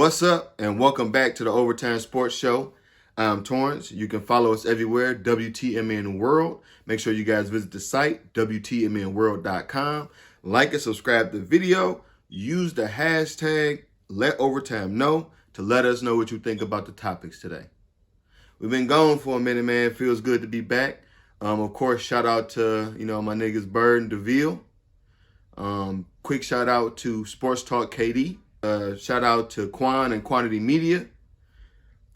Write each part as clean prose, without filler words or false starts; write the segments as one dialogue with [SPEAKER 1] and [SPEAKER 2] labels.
[SPEAKER 1] What's up, and welcome back to the Overtime Sports Show. I'm Torrance. You can follow us everywhere, WTMN World. Make sure you guys visit the site, WTMNworld.com. Like and subscribe to the video. Use the hashtag #LetOvertimeKnow to let us know what you think about the topics today. We've been gone for a minute, man. Feels good to be back. Of course, shout out to, my niggas Bird and DeVille. Quick shout out to Sports Talk KD. Shout out to Quan and Quantity Media.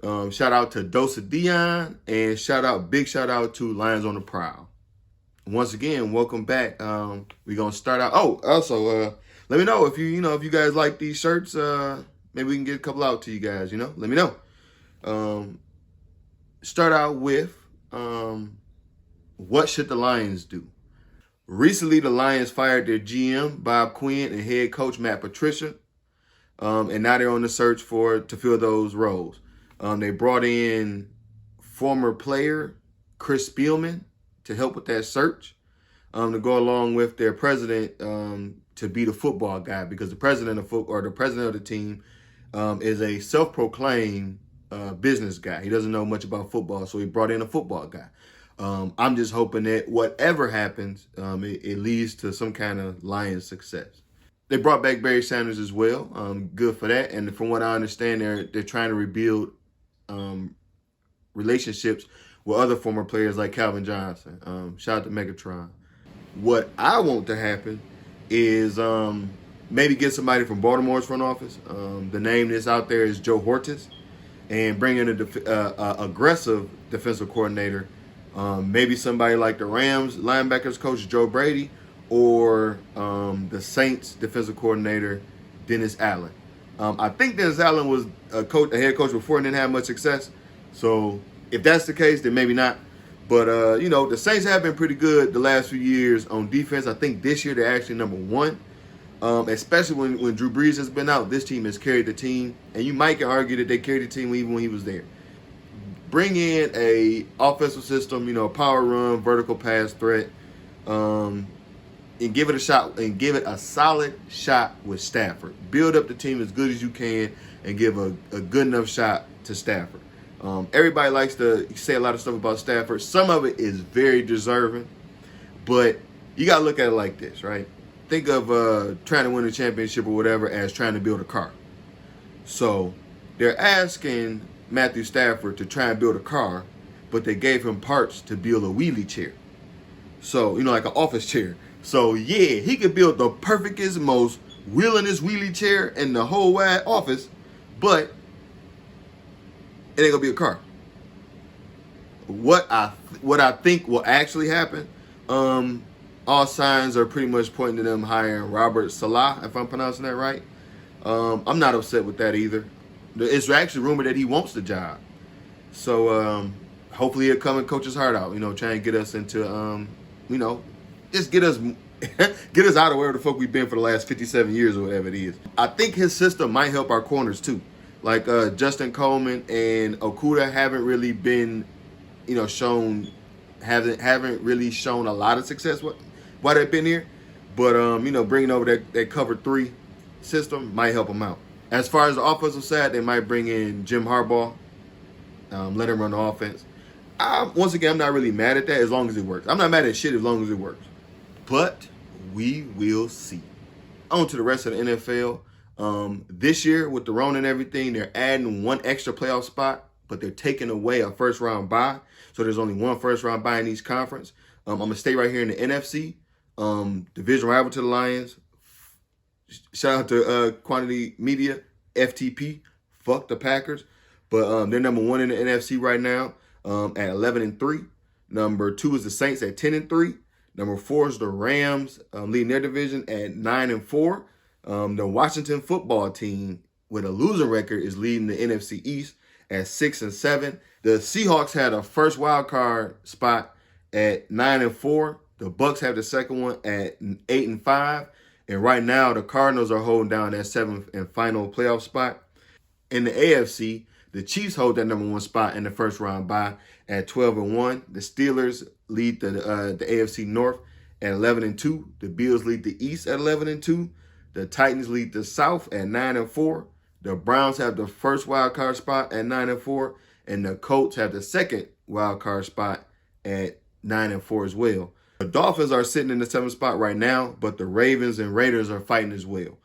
[SPEAKER 1] Shout out to Dosa Dion. And big shout out to Lions on the Prowl. Once again, welcome back. We're going to start out. Oh, also, let me know if you guys like these shirts. Maybe we can get a couple out to you guys, let me know. Start out with, what should the Lions do? Recently, the Lions fired their GM, Bob Quinn, and head coach, Matt Patricia. And now they're on the search to fill those roles. They brought in former player Chris Spielman to help with that search, to go along with their president to be the football guy, because the president of the team is a self-proclaimed business guy. He doesn't know much about football, so he brought in a football guy. I'm just hoping that whatever happens, it leads to some kind of Lions success. They brought back Barry Sanders as well. Good for that. And from what I understand, they're trying to rebuild relationships with other former players like Calvin Johnson. Shout out to Megatron. What I want to happen is maybe get somebody from Baltimore's front office. The name that's out there is Joe Hortis, and bring in an aggressive defensive coordinator. Maybe somebody like the Rams linebackers coach Joe Brady, or the Saints defensive coordinator, Dennis Allen. I think Dennis Allen was a head coach before and didn't have much success. So if that's the case, then maybe not. But, the Saints have been pretty good the last few years on defense. I think this year they're actually number one. Especially when Drew Brees has been out, this team has carried the team. And you might argue that they carried the team even when he was there. Bring in a offensive system, power run, vertical pass threat, and give it a shot, and give it a solid shot with Stafford. Build up the team as good as you can and give a good enough shot to Stafford. Everybody likes to say a lot of stuff about Stafford. Some of it is very deserving, but you got to look at it like this, right? Think of trying to win a championship or whatever as trying to build a car. So they're asking Matthew Stafford to try and build a car, but they gave him parts to build a wheelie chair. So, like an office chair. So, yeah, he could build the perfectest, most willingest wheelie chair in the whole wide office, but it ain't going to be a car. What I think will actually happen, all signs are pretty much pointing to them hiring Robert Saleh, if I'm pronouncing that right. I'm not upset with that either. It's actually rumored that he wants the job. So, hopefully he'll come and coach his heart out, try and get us into, just get us out of wherever the fuck we've been for the last 57 years or whatever it is. I think his system might help our corners too. Like Justin Coleman and Okuda haven't really been, haven't really shown a lot of success while they've been here. But bringing over that cover 3 system might help them out. As far as the offensive side, they might bring in Jim Harbaugh, let him run the offense. Once again, I'm not really mad at that as long as it works. I'm not mad at shit as long as it works. But we will see. On to the rest of the NFL. This year, with the Rona and everything, they're adding one extra playoff spot, but they're taking away a first-round bye. So there's only one first-round bye in each conference. I'm going to stay right here in the NFC. Division rival to the Lions. Shout out to Quantity Media, FTP. Fuck the Packers. But they're number 1 in the NFC right now at 11-3. Number 2 is the Saints at 10-3. Number 4 is the Rams leading their division at 9-4. The Washington football team with a losing record is leading the NFC East at 6-7. The Seahawks had a first wild card spot at 9-4. The Bucks have the second one at 8-5. And right now, the Cardinals are holding down that 7th and final playoff spot. In the AFC, the Chiefs hold that number 1 spot in the first round bye at 12-1. The Steelers lead the AFC North at 11-2. The Bills lead the East at 11-2. The Titans lead the South at 9-4. The Browns have the first wild card spot at 9-4, and the Colts have the second wild card spot at 9-4 as well. The Dolphins are sitting in the 7th spot right now, but the Ravens and Raiders are fighting as well.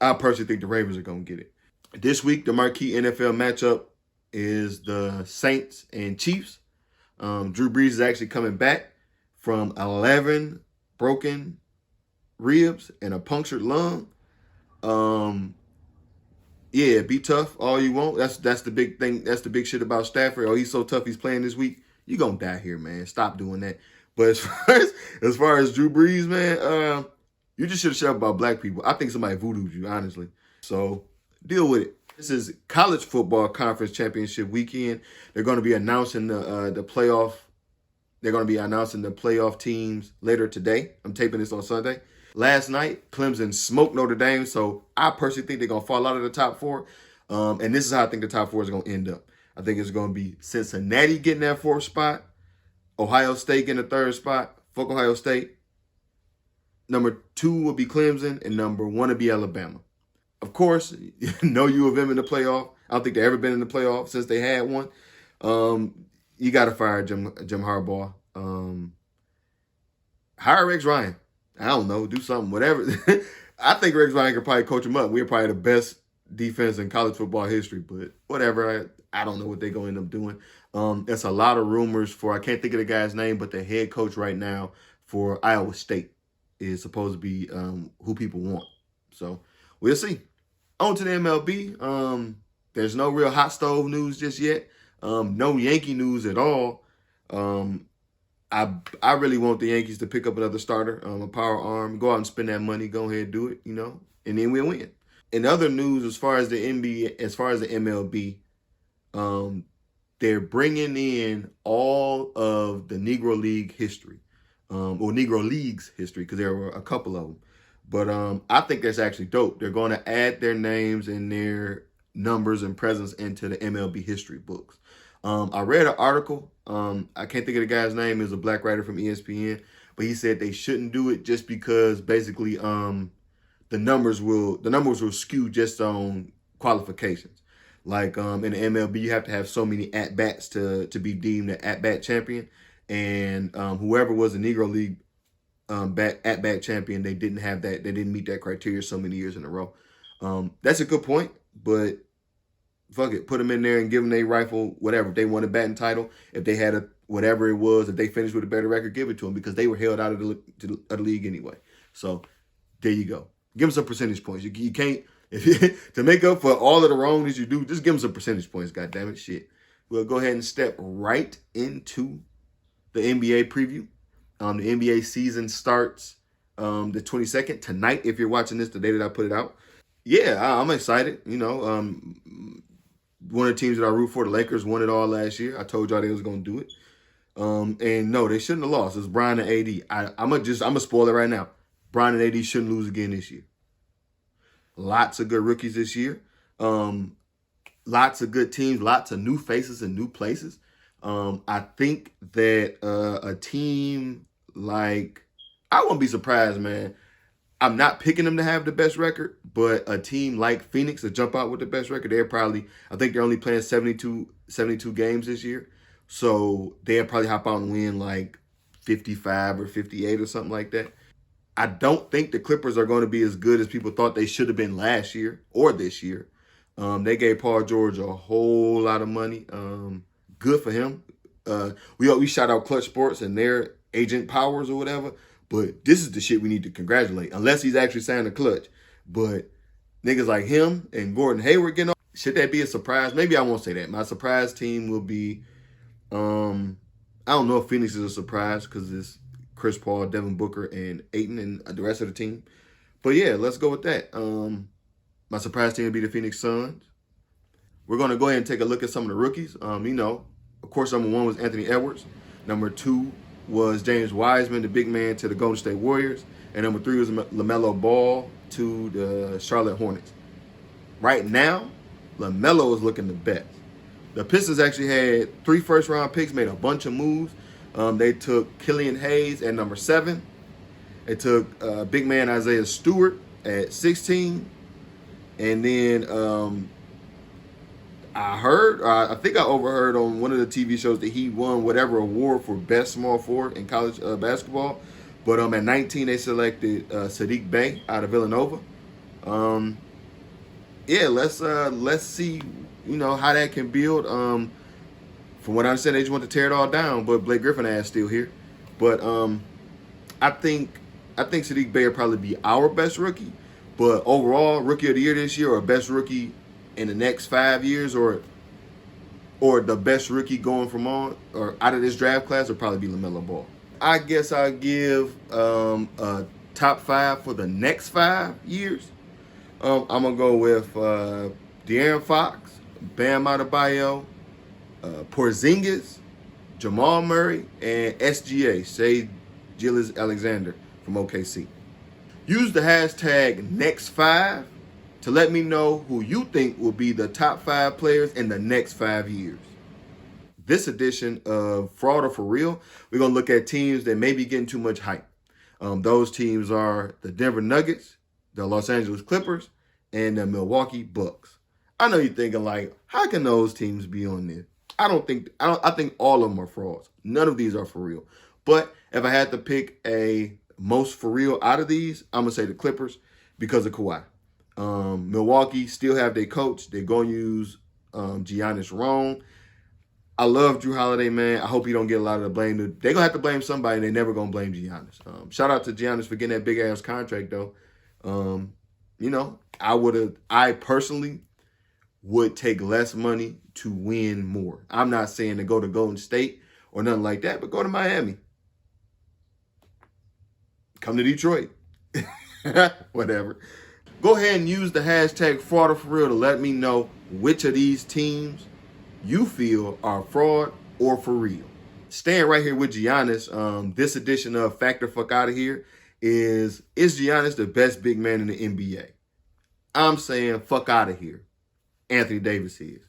[SPEAKER 1] I personally think the Ravens are going to get it. This week, the marquee NFL matchup is the Saints and Chiefs. Drew Brees is actually coming back from 11 broken ribs and a punctured lung. Yeah, be tough all you want. That's the big thing. That's the big shit about Stafford. Oh, he's so tough. He's playing this week. You gonna die here, man. Stop doing that. But as far as Drew Brees, man, you just should have shut up about black people. I think somebody voodooed you, honestly. So deal with it. This is college football conference championship weekend. They're going to be announcing the playoff. They're going to be announcing the playoff teams later today. I'm taping this on Sunday. Last night, Clemson smoked Notre Dame, so I personally think they're going to fall out of the top 4. And this is how I think the top 4 is going to end up. I think it's going to be Cincinnati getting that 4th spot, Ohio State getting the 3rd spot, fuck Ohio State. Number 2 will be Clemson, and number 1 will be Alabama. Of course, no U of M in the playoff. I don't think they've ever been in the playoff since they had one. You got to fire Jim Harbaugh. Hire Rex Ryan. I don't know. Do something, whatever. I think Rex Ryan could probably coach him up. We're probably the best defense in college football history, but whatever. I don't know what they're going to end up doing. There's a lot of rumors for, I can't think of the guy's name, but the head coach right now for Iowa State is supposed to be who people want. So we'll see. On to the MLB. There's no real hot stove news just yet. No Yankee news at all. I really want the Yankees to pick up another starter, a power arm. Go out and spend that money. Go ahead and do it, and then we'll win. In other news, as far as the NBA, as far as the MLB, they're bringing in all of the Negro League history, or Negro Leagues history, because there were a couple of them. But I think that's actually dope. They're going to add their names and their numbers and presence into the MLB history books. I read an article. I can't think of the guy's name. It was a black writer from ESPN, but he said they shouldn't do it just because basically the numbers will skew just on qualifications. Like in the MLB, you have to have so many at bats to be deemed an at bat champion, and whoever was the Negro League at bat champion, they didn't have that. They didn't meet that criteria so many years in a row. That's a good point, but fuck it, put them in there and give them a rifle, whatever. If they won a batting title, if they had whatever it was, if they finished with a better record, give it to them, because they were held out of the league anyway. So there you go. Give them some percentage points. You can't, to make up for all of the wrong that you do, just give them some percentage points, goddammit. Shit. We'll go ahead and step right into the NBA preview. The NBA season starts the 22nd, tonight, if you're watching this, the day that I put it out. Yeah, I'm excited. One of the teams that I root for, the Lakers, won it all last year. I told y'all they was going to do it. And no, they shouldn't have lost. It's Bron and AD. I'm going to spoil it right now. Bron and AD shouldn't lose again this year. Lots of good rookies this year. Lots of good teams, lots of new faces and new places. I think that a team like, I won't be surprised, man. I'm not picking them to have the best record, but a team like Phoenix to jump out with the best record, I think they're only playing 72 games this year. So they'll probably hop out and win like 55 or 58 or something like that. I don't think the Clippers are going to be as good as people thought they should have been last year or this year. They gave Paul George a whole lot of money. Good for him. We shout out Clutch Sports and their agent powers or whatever. But this is the shit we need to congratulate, unless he's actually signed a Clutch. But niggas like him and Gordon Hayward getting on, should that be a surprise? Maybe I won't say that. My surprise team will be, I don't know if Phoenix is a surprise because it's Chris Paul, Devin Booker, and Ayton and the rest of the team. But yeah, let's go with that. My surprise team will be the Phoenix Suns. We're going to go ahead and take a look at some of the rookies. Of course, number 1 was Anthony Edwards. Number 2 was James Wiseman, the big man, to the Golden State Warriors. And number 3 was LaMelo Ball to the Charlotte Hornets. Right now, LaMelo is looking the best. The Pistons actually had 3 first-round picks, made a bunch of moves. They took Killian Hayes at number 7. They took big man Isaiah Stewart at 16. And then I think I overheard on one of the TV shows that he won whatever award for best small forward in college basketball. But at 19 they selected Sadiq Bey out of Villanova. Um, yeah, let's see, how that can build. From what I understand, they just want to tear it all down, but Blake Griffin ass still here. But I think Sadiq Bey will probably be our best rookie. But overall, rookie of the year this year, or best rookie in the next 5 years, or the best rookie going from on or out of this draft class would probably be LaMelo Ball. I guess I'll give a top 5 for the next 5 years. I'm gonna go with De'Aaron Fox, Bam Adebayo, Porzingis, Jamal Murray, and SGA, Shai Gilgeous-Alexander from OKC. Use the hashtag Next5 to let me know who you think will be the top 5 players in the next 5 years. This edition of Fraud or For Real, we're going to look at teams that may be getting too much hype. Those teams are the Denver Nuggets, the Los Angeles Clippers, and the Milwaukee Bucks. I know you're thinking, like, how can those teams be on this? I think all of them are frauds. None of these are for real. But if I had to pick a most for real out of these, I'm going to say the Clippers because of Kawhi. Milwaukee still have their coach. They're going to use Giannis wrong. I love Drew Holiday, man. I hope he don't get a lot of the blame. They're going to have to blame somebody, and they're never going to blame Giannis. Shout out to Giannis for getting that big-ass contract, though. I personally would take less money to win more. I'm not saying to go to Golden State or nothing like that, but go to Miami. Come to Detroit. Whatever. Go ahead and use the hashtag Fraud or For Real to let me know which of these teams you feel are fraud or for real. Staying right here with Giannis, this edition of Factor Fuck Out of Here is Giannis the best big man in the NBA? I'm saying fuck out of here. Anthony Davis is.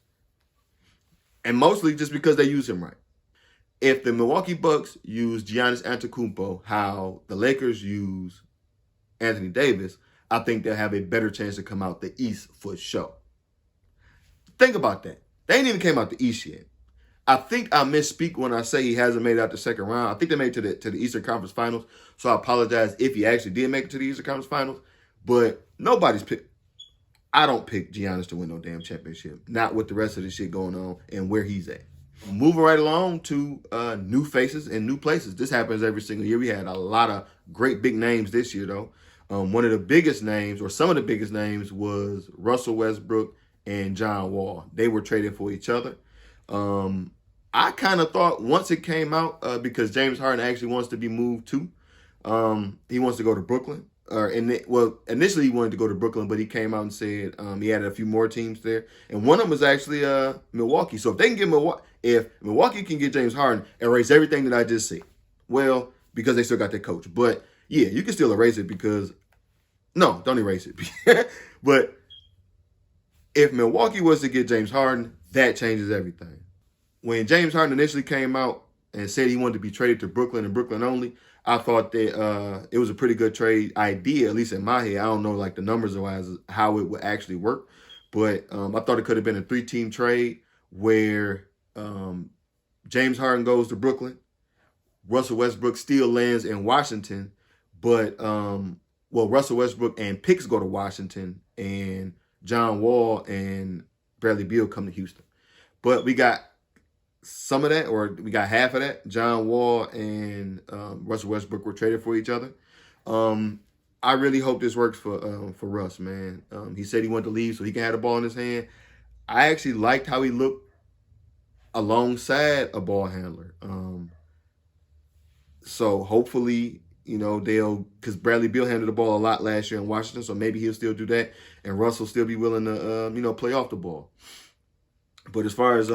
[SPEAKER 1] And mostly just because they use him right. If the Milwaukee Bucks use Giannis Antetokounmpo how the Lakers use Anthony Davis, I think they'll have a better chance to come out the East for sure. Think about that. They ain't even came out the East yet. I think I misspeak when I say he hasn't made it out the second round. I think they made it to the Eastern Conference Finals, so I apologize if he actually did make it to the Eastern Conference Finals. But nobody's picked. I don't pick Giannis to win no damn championship. Not with the rest of the shit going on and where he's at. Moving right along to new faces and new places. This happens every single year. We had a lot of great big names this year, though. One of the biggest names, or some of the biggest names, was Russell Westbrook and John Wall. They were traded for each other. I kind of thought once it came out, because James Harden actually wants to be moved too. He wants to go to Brooklyn. Initially he wanted to go to Brooklyn, but he came out and said he added a few more teams there, and one of them was actually Milwaukee. So if they can get if Milwaukee can get James Harden, erase everything that I just said. Well, because they still got their coach, but yeah, you can still erase it because no, don't erase it. But if Milwaukee was to get James Harden, that changes everything. When James Harden initially came out and said he wanted to be traded to Brooklyn and Brooklyn only, I thought that it was a pretty good trade idea, at least in my head. I don't know like the numbers wise how it would actually work, but I thought it could have been a 3-team trade where James Harden goes to Brooklyn, Russell Westbrook still lands in Washington, but Russell Westbrook and picks go to Washington, and John Wall and Bradley Beal come to Houston. But we got some of that, or we got half of that. John Wall and Russell Westbrook were traded for each other. I really hope this works for Russ, man. He said he wanted to leave so he can have the ball in his hand. I actually liked how he looked alongside a ball handler. So hopefully, because Bradley Beal handled the ball a lot last year in Washington, so maybe he'll still do that, and Russ will still be willing to, play off the ball. But as far as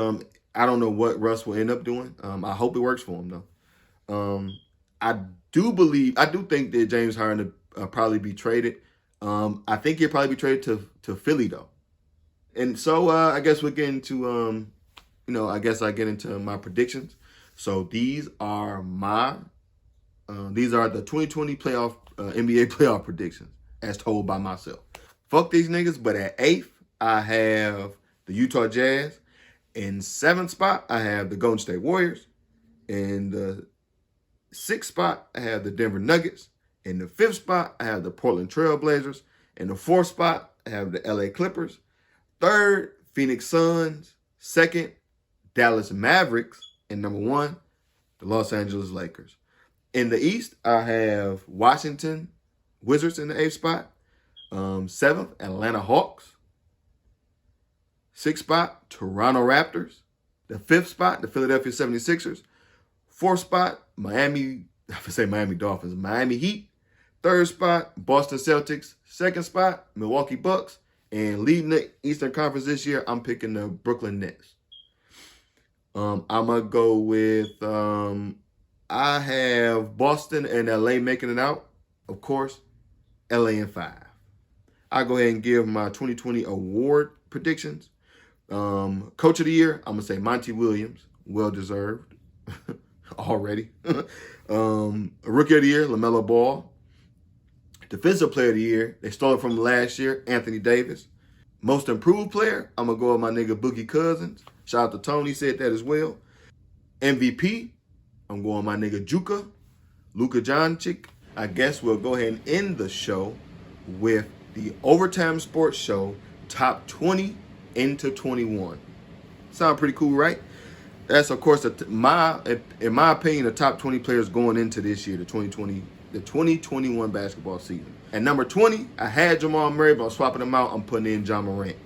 [SPEAKER 1] I don't know what Russ will end up doing. I hope it works for him, though. I do think that James Harden will probably be traded. I think he'll probably be traded to Philly, though. And so I guess we'll get into, I guess I get into my predictions. So these are the 2020 NBA playoff predictions as told by myself. Fuck these niggas. But at 8th, I have the Utah Jazz. In 7th spot, I have the Golden State Warriors. In the 6th spot, I have the Denver Nuggets. In the 5th spot, I have the Portland Trail Blazers. In the 4th spot, I have the LA Clippers. 3rd, Phoenix Suns. 2nd, Dallas Mavericks. And number 1, the Los Angeles Lakers. In the East, I have Washington Wizards in the 8th spot. 7th, Atlanta Hawks. 6th spot, Toronto Raptors. The 5th spot, the Philadelphia 76ers. 4th spot, Miami Dolphins, Miami Heat. 3rd spot, Boston Celtics. 2nd spot, Milwaukee Bucks. And leading the Eastern Conference this year, I'm picking the Brooklyn Nets. I'm going to go with, I have Boston and LA making it out. Of course, LA in 5. I'll go ahead and give my 2020 award predictions. Coach of the year, I'm going to say Monty Williams. Well-deserved already. Rookie of the year, LaMelo Ball. Defensive player of the year, they stole it from last year, Anthony Davis. Most improved player, I'm going to go with my nigga Boogie Cousins. Shout out to Tony, said that as well. MVP, I'm going with my nigga Juka, Luka Doncic. I guess we'll go ahead and end the show with the Overtime Sports Show Top 20 into 21. Sound pretty cool, right? That's, of course, in my opinion, the top 20 players going into this year, the 2021 basketball season. At number 20, I had Jamal Murray, but I'm swapping him out. I'm putting in John Morant.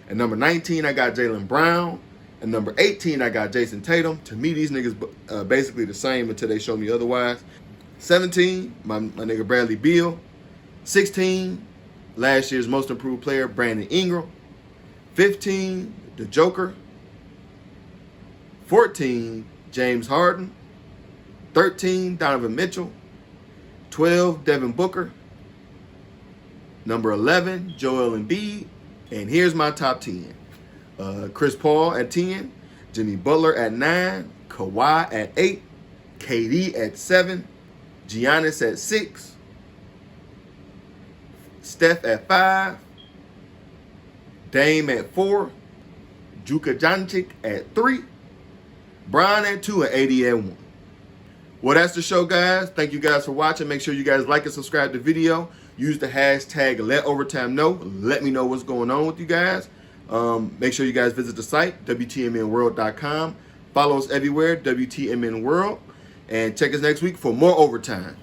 [SPEAKER 1] At number 19, I got Jaylen Brown. At number 18, I got Jason Tatum. To me, these niggas basically the same until they show me otherwise. 17, my nigga Bradley Beal. 16, last year's most improved player, Brandon Ingram. 15, the Joker. 14, James Harden. 13, Donovan Mitchell. 12, Devin Booker. Number 11, Joel Embiid. And here's my top 10. Chris Paul at 10. Jimmy Butler at 9. Kawhi at 8. KD at 7. Giannis at 6. Steph at 5. Dame at 4. Luka Doncic at 3. Bron at 2 and AD at 1. Well, that's the show, guys. Thank you guys for watching. Make sure you guys like and subscribe to the video. Use the hashtag LetOvertimeKnow. Let me know what's going on with you guys. Make sure you guys visit the site, WTMNworld.com. Follow us everywhere, WTMN World. And check us next week for more overtime.